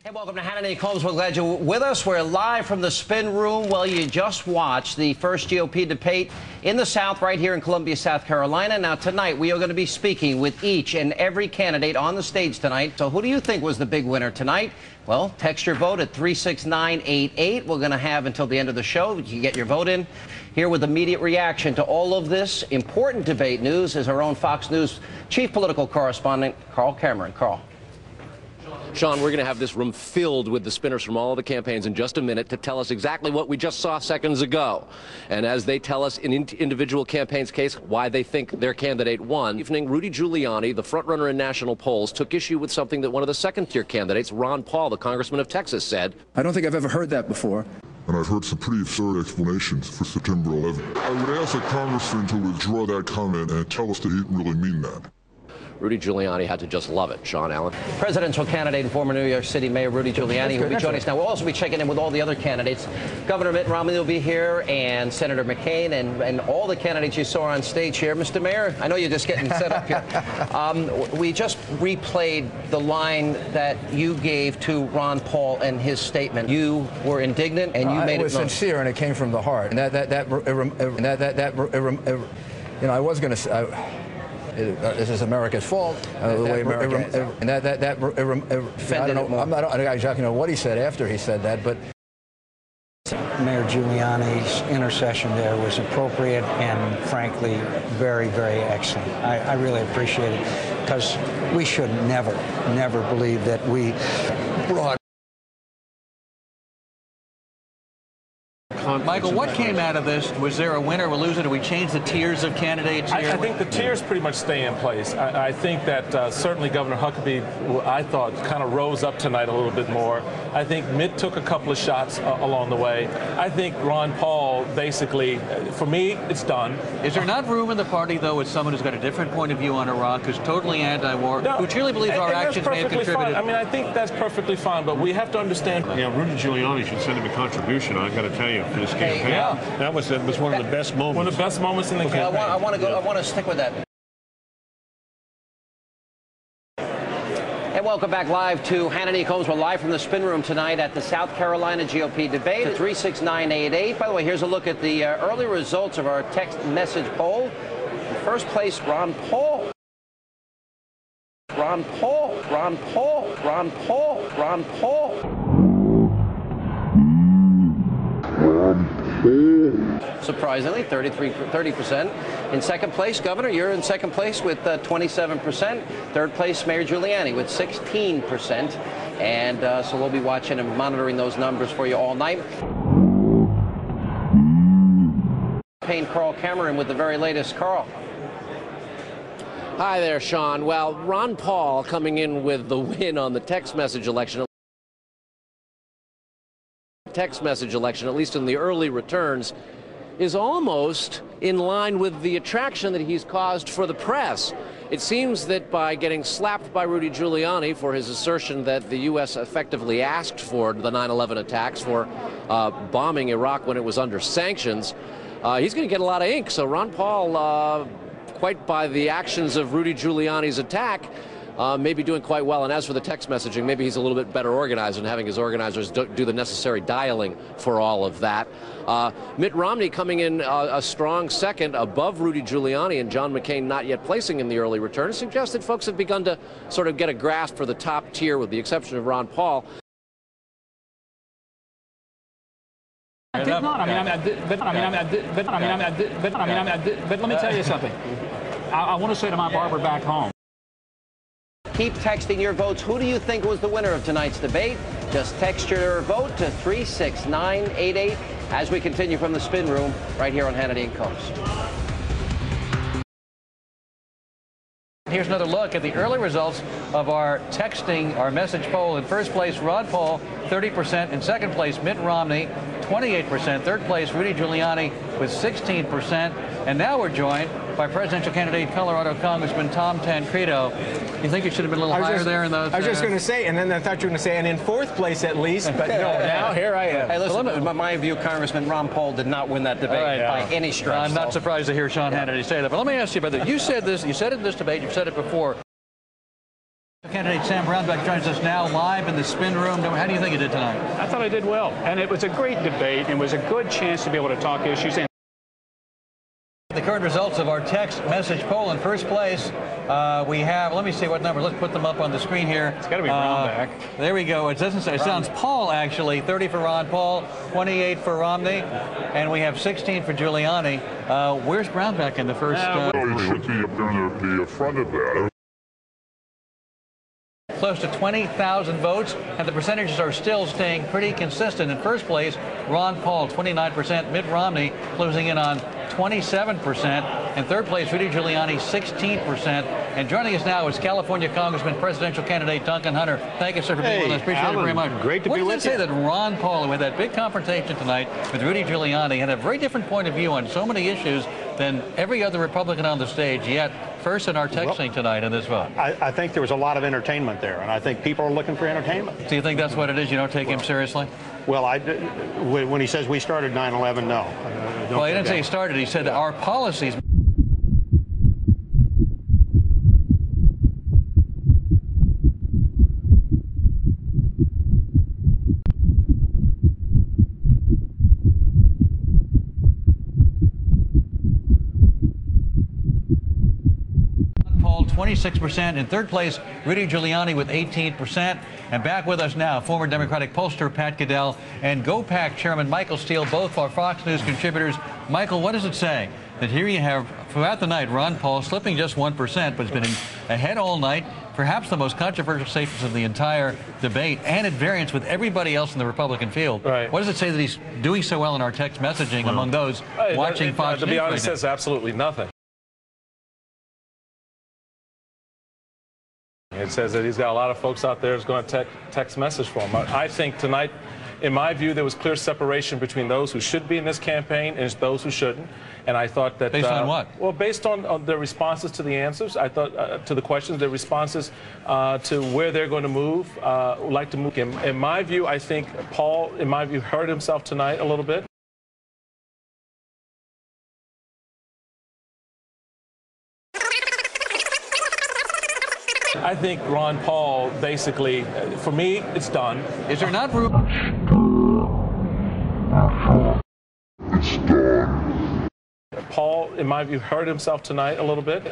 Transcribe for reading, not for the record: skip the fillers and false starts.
Hey, welcome to Hannity Combs. We're glad you're with us. We're live from the spin room. Well, you just watched the first GOP debate in the South right here in Columbia, South Carolina. Now, tonight, we are going to be speaking with each and every candidate on the stage tonight. So who do you think was the big winner tonight? Well, text your vote at 36988. We're going to have until the end of the show. You can get your vote in. Here with immediate reaction to all of this important debate news is our own Fox News chief political correspondent, Carl Cameron. Carl. Sean, we're going to have this room filled with the spinners from all of the campaigns in just a minute to tell us exactly what we just saw seconds ago. And as they tell us in individual campaigns' case why they think their candidate won. Evening, Rudy Giuliani, the frontrunner in national polls, took issue with something that one of the second-tier candidates, Ron Paul, the congressman of Texas, said. I don't think I've ever heard that before. And I've heard some pretty absurd explanations for September 11th. I would ask the congressman to withdraw that comment and tell us that he didn't really mean that. Rudy Giuliani had to just love it. Sean Allen. Presidential candidate and former New York City Mayor Rudy Giuliani will be joining us now. We'll also be checking in with all the other candidates. Governor Mitt Romney will be here, and Senator McCain, and all the candidates you saw on stage here. Mr. Mayor, I know you're just getting set up here. We just replayed the line that you gave to Ron Paul and his statement. You were indignant, and you made it was sincere, and it came from the heart. And you know, I was going to say. This is America's fault. The way America and I don't know. I don't exactly know what he said after he said that, but Mayor Giuliani's intercession there was appropriate and, frankly, very, very excellent. I really appreciate it because we should never believe that we brought. Michael, what came out of this? Was there a winner or loser? Did we change the tiers of candidates here? I think the tiers pretty much stay in place. I think that certainly Governor Huckabee, I thought, kind of rose up tonight a little bit more. I think Mitt took a couple of shots along the way. I think Ron Paul, basically, for me, it's done. Is there not room in the party, though, with someone who's got a different point of view on Iraq, who's totally anti-war, who truly believes our actions may have contributed? Fine. I mean, I think that's perfectly fine, but we have to understand. Yeah, Rudy Giuliani should send him a contribution, I've got to tell you, for this campaign. Yeah. That was one of the best moments. One of the best moments in the campaign. I want to stick with that. And welcome back live to Hannity Combs. We're live from the spin room tonight at the South Carolina GOP debate at 36988. By the way, here's a look at the early results of our text message poll. In first place, Ron Paul. Ron Paul. Ron Paul. Ron Paul. Ron Paul. Surprisingly, 30%. In second place, Governor, you're in second place with 27%. Third place, Mayor Giuliani with 16%. And so we'll be watching and monitoring those numbers for you all night. Carl Cameron with the very latest. Carl. Hi there, Sean. Well, Ron Paul coming in with the win on the text message election, at least in the early returns, is almost in line with the attraction that he's caused for the press. It seems that by getting slapped by Rudy Giuliani for his assertion that the U.S. effectively asked for the 9/11 attacks, for bombing Iraq when it was under sanctions, he's going to get a lot of ink. So Ron Paul, quite by the actions of Rudy Giuliani's attack, maybe doing quite well. And as for the text messaging, maybe he's a little bit better organized and having his organizers do the necessary dialing for all of that. Mitt Romney coming in a strong second above Rudy Giuliani, and John McCain not yet placing in the early returns, suggests that folks have begun to sort of get a grasp for the top tier, with the exception of Ron Paul. I did not. But let me tell you something. I want to say to my barber back home. Keep texting your votes. Who do you think was the winner of tonight's debate? Just text your vote to 36988 as we continue from the spin room right here on Hannity and Combs. Here's another look at the early results of our texting, our message poll. In first place, Ron Paul, 30%. In second place, Mitt Romney, 28%. Third place, Rudy Giuliani with 16%. And now we're joined by presidential candidate Colorado Congressman Tom Tancredo. You think it should have been a little higher there in those? I was just going to say, and then I thought you were going to say, and in fourth place at least, but no, now here I am. Hey, listen, in my view, Congressman Ron Paul did not win that debate by any stretch. I'm not surprised to hear Sean Hannity say that, but let me ask you about that. You said this, you said it in this debate, you've said it before. Candidate Sam Brownback joins us now live in the spin room. How do you think you did tonight? I thought I did well, and it was a great debate, and it was a good chance to be able to talk issues. The current results of our text message poll. In first place, we have, let me see what number. Let's put them up on the screen here. It's got to be Brownback. There we go. It doesn't say. It sounds Paul, actually. 30 for Ron Paul, 28 for Romney, and we have 16 for Giuliani. Where's Brownback in the first? It should be up there in the front of that. Close to 20,000 votes, and the percentages are still staying pretty consistent. In first place, Ron Paul, 29%. Mitt Romney closing in on 27%. In third place, Rudy Giuliani, 16%. And joining us now is California Congressman presidential candidate Duncan Hunter. Thank you, sir, for being with us. Appreciate it very much. Great to be with you. What does it say that Ron Paul, with that big confrontation tonight with Rudy Giuliani, had a very different point of view on so many issues than every other Republican on the stage, yet first in our texting tonight in this vote? I think there was a lot of entertainment there, and I think people are looking for entertainment. Do you think that's what it is? You don't take him seriously? Well, when he says we started 9/11, no. Well, he didn't say he started. He said our policies. Paul, 26%. In third place, Rudy Giuliani with 18%. And back with us now, former Democratic pollster Pat Goodell and GoPac chairman Michael Steele, both our Fox News contributors. Michael, what does it say that here you have, throughout the night, Ron Paul slipping just 1%, but has been ahead all night, perhaps the most controversial statements of the entire debate, and at variance with everybody else in the Republican field. Right. What does it say that he's doing so well in our text messaging among those watching Fox News? To be honest, right it says absolutely nothing. It says that he's got a lot of folks out there who's going to text message for him. I think tonight, in my view, there was clear separation between those who should be in this campaign and those who shouldn't. And I thought that... Based on what? Well, based on their responses to the answers. I thought to the questions, their responses to where they're going to move, like to move. In my view, I think Paul, in my view, hurt himself tonight a little bit. I think Ron Paul, basically, for me, it's done. Is there not room? It's done. Paul, in my view, hurt himself tonight a little bit.